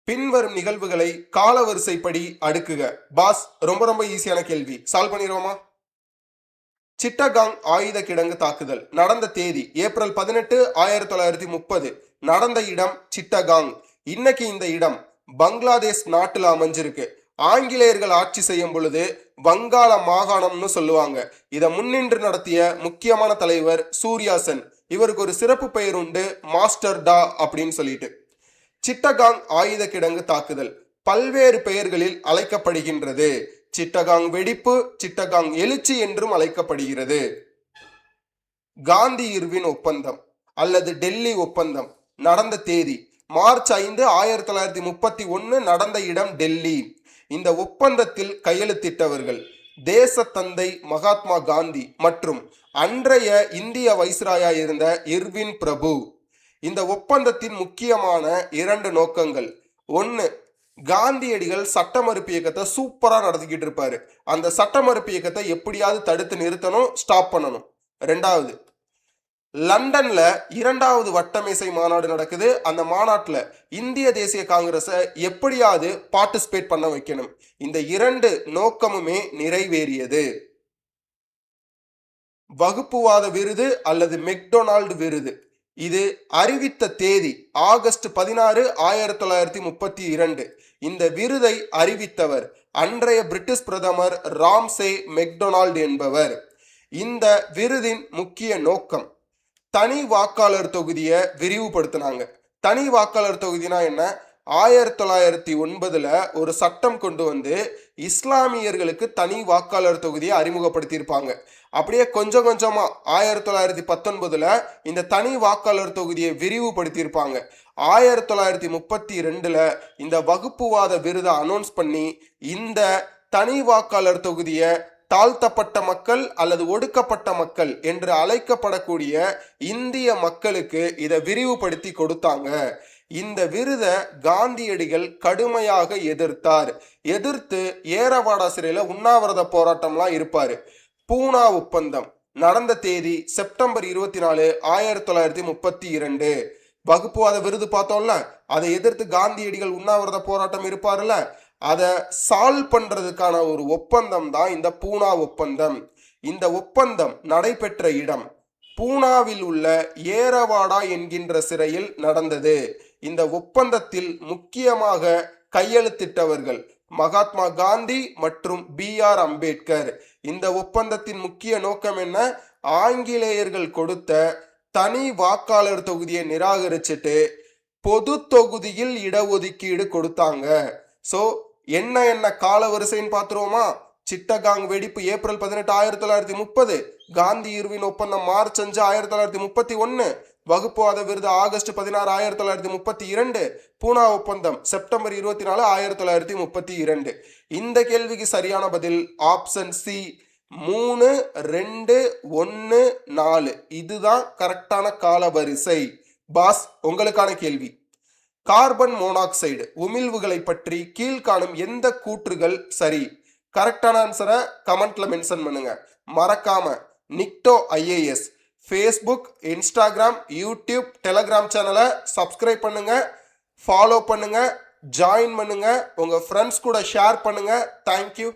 பின்வரும் நிகழ்வுகளை காலவரிசைப்படி அடுக்குக. பாஸ், ரொம்ப ஈஸியான கேள்வி. சால்வ் பண்ணிடுவோமா? சிட்டகாங் ஆயுத கிடங்கு தாக்குதல் நடந்த தேதி ஏப்ரல் 18, 1930. நடந்த இடம் சிட்டகாங். இன்னைக்கு இந்த இடம் பங்களாதேஷ் நாட்டுல அமைஞ்சிருக்கு. ஆங்கிலேயர்கள் ஆட்சி செய்யும் பொழுது வங்காள மாகாணம்னு சொல்லுவாங்க. இதை முன்னின்று நடத்திய முக்கியமான தலைவர் சூர்யா சென். இவருக்கு ஒரு சிறப்பு பெயர் உண்டு, மாஸ்டர் டா அப்படின்னு சொல்லிட்டு. சிட்டகாங் ஆயுத கிடங்கு தாக்குதல் பல்வேறு பெயர்களில் அழைக்கப்படுகின்றது. சிட்டகாங் வெடிப்பு, சிட்டகாங் எழுச்சி என்றும் அழைக்கப்படுகிறது. காந்தி இர்வின் ஒப்பந்தம் அல்லது டெல்லி ஒப்பந்தம் நடந்த தேதி மார்ச் 5, 1931. நடந்த இடம் டெல்லி. இந்த ஒப்பந்தத்தில் கையெழுத்திட்டவர்கள் தேசத்தந்தை மகாத்மா காந்தி மற்றும் அன்றைய இந்திய வைஸ்ராயா இருந்த இர்வின் பிரபு. இந்த ஒப்பந்தத்தின் முக்கியமான 2 நோக்கங்கள். 1, காந்தியடிகள் சட்ட மறுப்பு இயக்கத்தை சூப்பரா நடத்திக்கிட்டு இருப்பாரு. அந்த சட்ட மறுப்பு இயக்கத்தை எப்படியாவது தடுத்து நிறுத்தணும், ஸ்டாப் பண்ணணும். 2வது, லண்டன்ல 2வது வட்டமேசை மாநாடு நடக்குது. அந்த மாநாட்டில் இந்திய தேசிய காங்கிரஸை எப்படியாவது பார்ட்டிசிபேட் பண்ண வைக்கணும். இந்த 2 நோக்கமுமே நிறைவேறியது. வகுப்புவாத விருது அல்லது மெக்டொனால்டு விருது இது அறிவித்த தேதி ஆகஸ்ட் 16, 1932. இந்த விருதை அறிவித்தவர் அன்றைய பிரிட்டிஷ் பிரதமர் ராம்சே மெக்டொனால்டு என்பவர். இந்த விருதின் முக்கிய நோக்கம் தனி வாக்காளர் தொகுதியை விரிவுபடுத்தினாங்க. தனி வாக்காளர் தொகுதினா என்ன? 1909 ஒரு சட்டம் கொண்டு வந்து இஸ்லாமியர்களுக்கு தனி வாக்காளர் தொகுதியை அறிமுகப்படுத்தியிருப்பாங்க. அப்படியே கொஞ்சம் கொஞ்சமா 1919 இந்த தனி வாக்காளர் தொகுதியை விரிவுபடுத்தியிருப்பாங்க. 1932 இந்த வகுப்புவாத விருதை அனௌன்ஸ் பண்ணி இந்த தனி வாக்காளர் தொகுதியை தாழ்த்தப்பட்ட மக்கள் அல்லது ஒடுக்கப்பட்ட மக்கள் என்று அழைக்கப்படக்கூடிய இந்திய மக்களுக்கு இதை விரிவுபடுத்தி கொடுத்தாங்க. இந்த விருதை காந்தியடிகள் கடுமையாக எதிர்த்தார். எதிர்த்து ஏரவாடா சிறையில உண்ணாவிரத போராட்டம்லாம் இருப்பாரு. பூனா ஒப்பந்தம் நடந்த தேதி செப்டம்பர் 24, 1932. வகுப்புவாத விருது பார்த்தோம்ல, அதை எதிர்த்து காந்தியடிகள் உண்ணாவிரத போராட்டம் இருப்பாருல்ல, அதை சால்வ் பண்றதுக்கான ஒரு ஒப்பந்தம் தான் இந்த பூனா ஒப்பந்தம். இந்த ஒப்பந்தம் நடைபெற்ற இடம் பூனாவில் உள்ள ஏரவாடா என்கின்ற சிறையில் நடந்தது. இந்த ஒப்பந்தத்தில் முக்கியமாக கையெழுத்திட்டவர்கள் மகாத்மா காந்தி மற்றும் BR அம்பேத்கர். இந்த ஒப்பந்தத்தின் முக்கிய நோக்கம் என்ன? ஆங்கிலேயர்கள் கொடுத்த தனி வாக்காளர் தொகுதியை நிராகரிச்சுட்டு பொது தொகுதியில் இடஒதுக்கீடு கொடுத்தாங்க. ஸோ என்ன காலவரிசைன்னு பார்த்துருவோமா? சிட்டகாங் வெடிப்பு ஏப்ரல் 18, 1930. காந்தி இர்வின் ஒப்பந்தம் மார்ச் 5, 1931. வகுப்புவாத விருது ஆகஸ்ட் 16, 1932. பூனா ஒப்பந்தம் செப்டம்பர் 24, 1932. இந்த கேள்விக்கு சரியான பதில் ஆப்ஷன் சி, 3, 2, 1, 4. இதுதான் கரெக்டான காலவரிசை. பாஸ், உங்களுக்கான கேள்வி. கார்பன் மோனாக்சைடு உமிழ்வுகளை பற்றி கீழ்காணும் எந்த கூற்றுகள் சரி? கரெக்டான ஆன்சரை கமெண்ட்ல மென்ஷன் பண்ணுங்க. மறக்காம நிக்டோ IAS Facebook, Instagram, YouTube, Telegram சேனலை சப்ஸ்கிரைப் பண்ணுங்க, ஃபாலோ பண்ணுங்க, ஜாயின் பண்ணுங்க, உங்க ஃப்ரெண்ட்ஸ் கூட ஷேர் பண்ணுங்க. தேங்க்யூ.